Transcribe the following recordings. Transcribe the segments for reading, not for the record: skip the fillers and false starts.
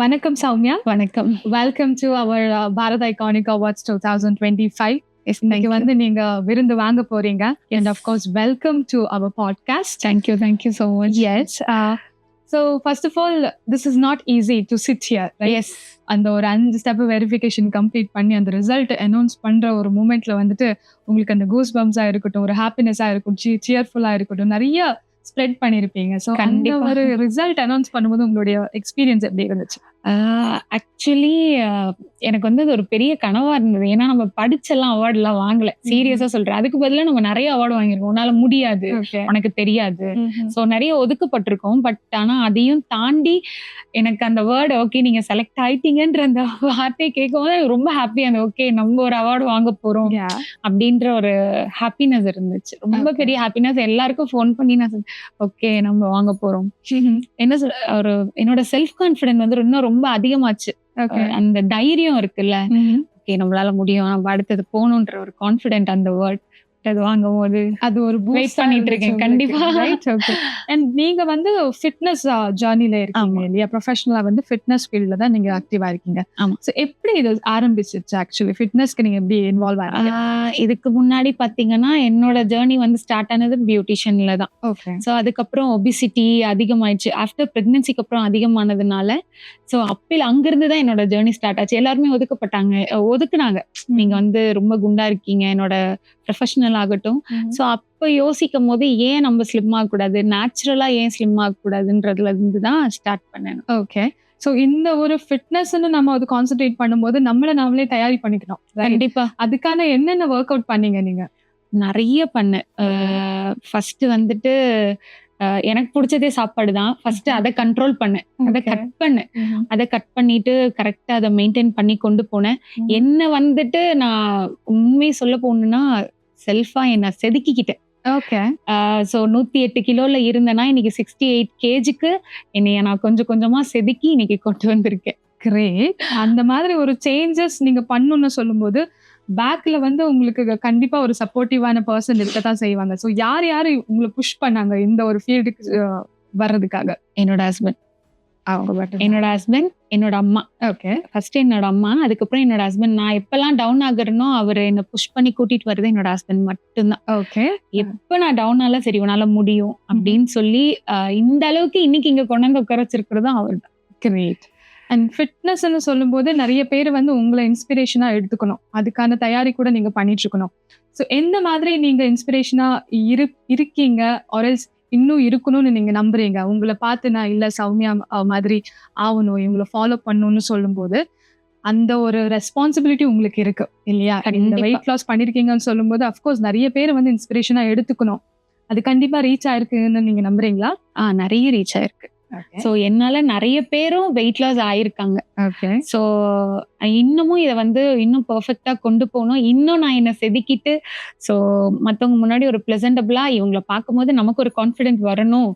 வணக்கம் சௌமியா. வணக்கம். Welcome to our Bharat iconic awards 2025. இன்னைக்கு வந்து நீங்க விருந்து வாங்க போறீங்க. And of course welcome to our podcast. Thank you so much. Yes. So first of all, this is not easy to sit here, right? Yes. அந்த ஒரு 5 ஸ்டெப் வெரிஃபிகேஷன் கம்ப்ளீட் பண்ணி அந்த ரிசல்ட் அனௌன்ஸ் பண்ற ஒரு மூமெண்ட்ல வந்துட்டு உங்களுக்கு அந்த கூஸ் பம்ஸா இருக்கட்டும், ஒரு ஹாப்பினஸா இருக்கட்டும், சியர்ஃபுல்லா இருக்கட்டும், நிறைய ஸ்ப்ரெட் பண்ணிருப்பீங்க. ஸோ அந்த ஒரு ரிசல்ட் அனௌன்ஸ் பண்ணும்போது உங்களுடைய எக்ஸ்பீரியன்ஸ் எப்படி இருந்துச்சு? ஆக்சுவலி எனக்கு வந்து அது ஒரு பெரிய கனவா இருந்தது. ஏன்னா நம்ம படிச்செல்லாம் அவார்டுலாம் வாங்கல. சீரியஸா சொல்றேன். அதுக்கு பதிலாக நம்ம நிறைய அவார்டு வாங்கியிருக்கோம். உன்னால முடியாது, உனக்கு தெரியாது, ஸோ நிறைய ஒதுக்கப்பட்டிருக்கோம். பட் ஆனா அதையும் தாண்டி எனக்கு அந்த வேர்டு ஓகே நீங்க செலக்ட் ஆயிட்டீங்கன்ற அந்த வார்த்தையை கேட்கும்போது ரொம்ப ஹாப்பியா இருந்தது. ஓகே நம்ம ஒரு அவார்டு வாங்க போறோம் அப்படின்ற ஒரு ஹாப்பினஸ் இருந்துச்சு. ரொம்ப பெரிய ஹாப்பினஸ். எல்லாருக்கும் ஃபோன் பண்ணி நான் ஓகே நம்ம வாங்க போறோம். என்ன ஒரு என்னோட செல்ஃப் கான்ஃபிடென்ட் வந்து இன்னும் ரொம்ப அதிகமாச்சு. அந்த தைரியம் இருக்குல்ல, ஓகே நம்மளால முடியும், நம்ம அடுத்தது போகணுன்ற ஒரு கான்ஃபிடென்ட் அந்த வேர்ட் அது வாங்கும் போது அது ஒரு பூஸ்ட் பண்ணிட்டு இருக்கேன். கண்டிப்பா. அண்ட் நீங்க வந்து ஃபிட்னஸ் ஜர்னில இருக்கீங்க இல்லையா? ப்ரொஃபஷனலா வந்து ஃபிட்னஸ் ஃபீல்ட்ல தான் நீங்க ஆக்டிவா இருக்கீங்க. சோ எப்படி இது ஆரம்பிச்சிச்சு? ஆக்சுவலி ஃபிட்னஸ்க்கு நீங்க எப்படி இன்வால்வ் ஆனீங்க? இதுக்கு முன்னாடி பாத்தீங்கன்னா என்னோட ஜர்னி வந்து ஸ்டார்ட் ஆனது பியூட்டிஷியன்ல தான். ஸோ அதுக்கப்புறம் ஒபிசிட்டி அதிகமாயிடுச்சு. ஆஃப்டர் பிரெக்னன்சிக்கு அப்புறம் அதிகமானதுனால ஸோ அங்கிருந்து தான் என்னோட ஜேர்னி ஸ்டார்ட் ஆச்சு. எல்லாருமே ஒதுக்குனாங்க. நீங்க வந்து ரொம்ப குண்டா இருக்கீங்க, என்னோட ப்ரொஃபஷனல் ஆகட்டும். ஸோ அப்ப யோசிக்கும் போது ஏன் நம்ம ஸ்லிம் ஆகக்கூடாது, நேச்சுரலா ஏன் ஸ்லிம் ஆகக்கூடாதுன்றதுல இருந்து தான் ஸ்டார்ட் பண்ணேன். ஓகே. ஸோ இந்த ஒரு ஃபிட்னஸ்ன்னு நம்ம அது கான்சென்ட்ரேட் பண்ணும்போது நம்மளே தயாரி பண்ணிக்கணும். கண்டிப்பா. அதுக்கான என்னென்ன ஒர்க் அவுட் பண்ணீங்க நீங்க? நிறைய பண்ணேன். ஃபர்ஸ்ட் வந்துட்டு எனக்கு பிடிச்சதே சாப்பாடு தான். ஃபர்ஸ்ட் அதை கண்ட்ரோல் பண்ணேன், அதை கட் பண்ணிட்டு கரெக்டா அதை மெயின்டைன் பண்ணி கொண்டு போனேன். என்ன வந்துட்டு நான் உண்மையை சொல்ல போகணும்னா செல்ஃபா என்ன செதுக்கிக்கிட்டேன். ஓகே. ஸோ 108 கிலோல இருந்தேன்னா இன்னைக்கு 68 கேஜிக்கு என்னைய நான் கொஞ்சம் கொஞ்சமா செதுக்கி இன்னைக்கு கொண்டு வந்திருக்கேன். கிரேட். அந்த மாதிரி ஒரு சேஞ்சஸ் நீங்க பண்ணணும்னு சொல்லும்போது பேக்ல வந்து உங்களுக்கு கண்டிப்பா ஒரு சப்போர்ட்டிவான பர்சன் இருக்கத்தான் செய்வாங்க. ஸோ யார் உங்களை புஷ் பண்ணாங்க இந்த ஒரு ஃபீல்டுக்கு வர்றதுக்காக? என்னோட ஹஸ்பண்ட், என்னோட அம்மா. ஓகே. ஃபர்ஸ்ட் என்னோட அம்மா, அதுக்கப்புறம் என்னோட ஹஸ்பண்ட். நான் எப்பெல்லாம் டவுன் ஆகுறேனோ அவர் என்ன புஷ் பண்ணி கூட்டிட்டு வருது என்னோட ஹஸ்பண்ட் மட்டும்தான். ஓகே. எப்ப நான் டவுன் ஆல சரி உன்னால முடியும் அப்படின்னு சொல்லி இந்த அளவுக்கு இன்னைக்கு இங்க கொண்டு வந்து உட்கார வச்சிருக்கிறதும் அவர் தான். கிரேட். அண்ட் ஃபிட்னஸ்ன்னு சொல்லும்போது நிறைய பேர் வந்து உங்களை இன்ஸ்பிரேஷனா எடுத்துக்கணும். அதுக்கான தயாரி கூட நீங்க பண்ணிட்டு இருக்கணும். ஸோ எந்த மாதிரி நீங்க இன்ஸ்பிரேஷனா இருக்கீங்க ஆர்எல்ஸ் இன்னும் இருக்கணும்னு நீங்க நம்புறீங்க? உங்களை பார்த்து நான் இல்ல சௌமியா மாதிரி ஆகணும், இவங்களை ஃபாலோ பண்ணணும்னு சொல்லும்போது அந்த ஒரு ரெஸ்பான்சிபிலிட்டி உங்களுக்கு இருக்கு இல்லையா? இந்த வெயிட் லாஸ் பண்ணிருக்கீங்கன்னு சொல்லும்போது அஃப்கோர்ஸ் நிறைய பேர் வந்து இன்ஸ்பிரேஷனா எடுத்துக்கணும். அது கண்டிப்பா ரீச் ஆயிருக்குன்னு நீங்க நம்புறீங்களா? நிறைய ரீச் ஆயிருக்கு. சோ என்னால நிறைய பேரும் வெயிட் லாஸ் ஆயிருக்காங்க. சோ இன்னமும் இதை வந்து இன்னும் பெர்ஃபெக்டா கொண்டு போகணும். இன்னும் நான் என்ன செதுக்கிட்டு சோ மத்தவங்க முன்னாடி ஒரு பிளசன்டபிளா இவங்களை பார்க்கும்போது நமக்கு ஒரு கான்ஃபிடென்ட் வரணும்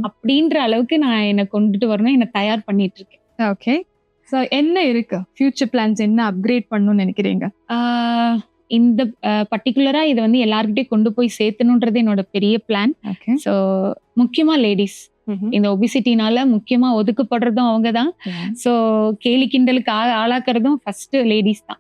அப்படின்ற அளவுக்கு நான் என்ன கொண்டுட்டு வரணும், என்ன தயார் பண்ணிட்டு இருக்கேன். ஓகே. சோ என்ன இருக்கு ஃபியூச்சர் பிளான்ஸ்? என்ன அப்கிரேட் பண்ணணும்னு நினைக்கிறீங்க? இந்த பர்டிகுலரா இதை வந்து எல்லார்கிட்டயும் கொண்டு போய் சேர்த்தணுன்றது என்னோட பெரிய பிளான். சோ முக்கியமா லேடிஸ், இந்த ஒபிசிட்டினால முக்கியமா ஒதுக்கப்படுறதும் அவங்கதான். சோ கேலி கிண்டலுக்கு ஆளாக்குறதும் ஃபர்ஸ்ட் லேடிஸ் தான்.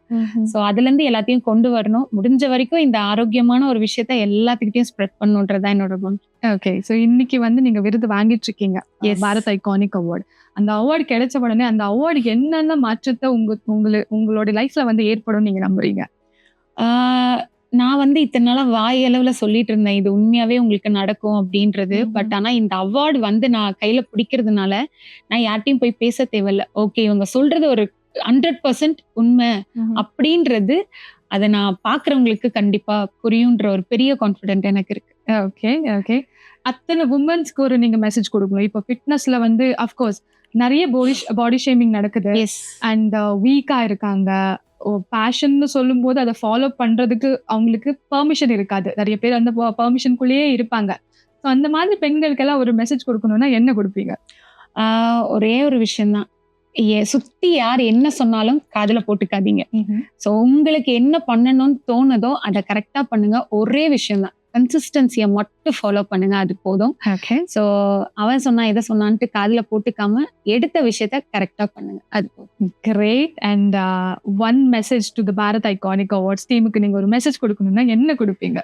சோ அதுல இருந்து எல்லாத்தையும் கொண்டு வரணும். முடிஞ்ச வரைக்கும் இந்த ஆரோக்கியமான ஒரு விஷயத்த எல்லாத்துக்கிட்டையும் ஸ்ப்ரெட் பண்ணுன்றதுதான் என்னோட கோல். ஓகே. சோ இன்னைக்கு வந்து நீங்க விருது வாங்கிட்டு இருக்கீங்க, பாரத் ஐகானிக் அவார்டு. அந்த அவார்டு கிடைச்ச உடனே அந்த அவார்டு என்னென்ன மாற்றத்தை உங்களோட லைஃப்ல வந்து ஏற்படும் நீங்க நம்புறீங்க? நான் வந்து இத்தனை நாளா வாய் அளவுல சொல்லிட்டு இருந்தேன் இது உண்மையாவே உங்களுக்கு நடக்கும் அப்படின்றது. பட் ஆனா இந்த அவார்டு வந்து நான் கையில பிடிக்கிறதுனால நான் யார்ட்டையும் போய் பேச தேவையில்ல. ஓகே இவங்க சொல்றது ஒரு 100% உண்மை அப்படின்றது அதை நான் பாக்குறவங்களுக்கு கண்டிப்பா புரியுன்ற ஒரு பெரிய கான்ஃபிடென்ட் எனக்கு இருக்கு. ஓகே. ஓகே. அத்தனை உமன்ஸ்க்கு ஒரு நீங்க மெசேஜ் கொடுக்கணும். இப்போ ஃபிட்னஸ்ல வந்து அஃப்கோர்ஸ் நிறைய பாடி ஷேமிங் நடக்குது. அண்ட் வீக்கா இருக்காங்க. பேஷன்னு சொல்லும் போது அதை ஃபாலோ பண்றதுக்கு அவங்களுக்கு பெர்மிஷன் இருக்காது. நிறைய பேர் அந்த பெர்மிஷனுக்குள்ளேயே இருப்பாங்க. ஸோ அந்த மாதிரி பெண்களுக்கெல்லாம் ஒரு மெசேஜ் கொடுக்கணும்னா என்ன கொடுப்பீங்க? ஒரே ஒரு விஷயம்தான், சுத்தி யார் என்ன சொன்னாலும் காதுல போட்டுக்காதீங்க. சோ உங்களுக்கு என்ன பண்ணணும்னு தோணுதோ அதை கரெக்டா பண்ணுங்க. ஒரே விஷயம்தான், கன்சிஸ்டன்சியை மட்டும் ஃபாலோ பண்ணுங்க, அது போதும். ஓகே. ஸோ அவன் சொன்னா இதை சொன்னான்ட்டு காதுல போட்டுக்காம எடுத்த விஷயத்த கரெக்டா பண்ணுங்க, அது போதும். Great. And one message to the Bharat iconic awards டீமுக்கு நீங்க ஒரு மெசேஜ் கொடுக்கணும்னா என்ன கொடுப்பீங்க?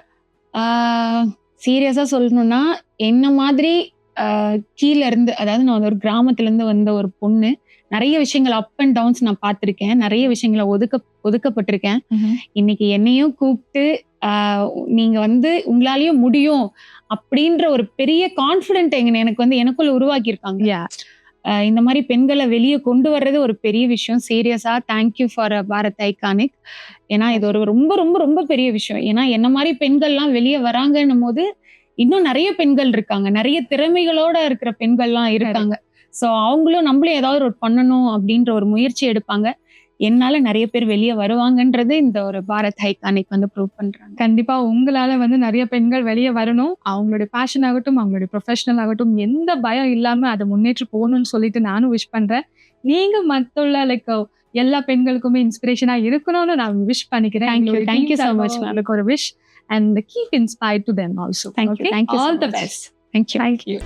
சீரியஸா சொல்லணும்னா, என்ன மாதிரி கீழ இருந்து, அதாவது நான் ஒரு கிராமத்துல இருந்து வந்த ஒரு பொண்ணு, நிறைய விஷயங்கள் அப் அண்ட் டவுன்ஸ் நான் பார்த்திருக்கேன், நிறைய விஷயங்களை ஒதுக்கப்பட்டிருக்கேன். இன்னைக்கு என்னையும் கூப்பிட்டு நீங்க வந்து உங்களாலயும் முடியும் அப்படின்ற ஒரு பெரிய கான்ஃபிடென்ட் எனக்கு வந்து எனக்குள்ள உருவாக்கியிருக்காங்க. இந்த மாதிரி பெண்களை வெளியே கொண்டு வர்றது ஒரு பெரிய விஷயம். சீரியஸா தேங்க்யூ ஃபார் பாரத் ஐகானிக். ஏன்னா இது ஒரு ரொம்ப ரொம்ப ரொம்ப பெரிய விஷயம். ஏன்னா என்ன மாதிரி பெண்கள்லாம் வெளியே வராங்கன்னும் போது இன்னும் நிறைய பெண்கள் இருக்காங்க, நிறைய திறமைகளோட இருக்கிற பெண்கள்லாம் இருக்காங்க. ஸோ அவங்களும் நம்மளும் ஏதாவது ஒரு பண்ணணும் அப்படின்ற ஒரு முயற்சி எடுப்பாங்க. என்னால நிறைய பேர் வெளியே வருவாங்கன்றது இந்த ஒரு பாரத் ஐகானிக் வந்து ப்ரூவ் பண்றாங்க. கண்டிப்பா உங்களால வந்து நிறைய பெண்கள் வெளியே வரணும், அவங்களுடைய பேஷன் ஆகட்டும், அவங்களுடைய ப்ரொஃபஷனல் ஆகட்டும், எந்த பயம் இல்லாம அதை முன்னேற்றி போகணும்னு சொல்லிட்டு நானும் விஷ் பண்றேன். நீங்க மத்துள்ள லைக் எல்லா பெண்களுக்குமே இன்ஸ்பிரேஷனா இருக்கணும்னு நான் விஷ் பண்ணிக்கிறேன். Thank you so much, ma'am. உங்களுக்கு ஒரு wish and keep inspired to them also. Thank you. Okay? Thank you so All the much. best. Thank you. Thank you.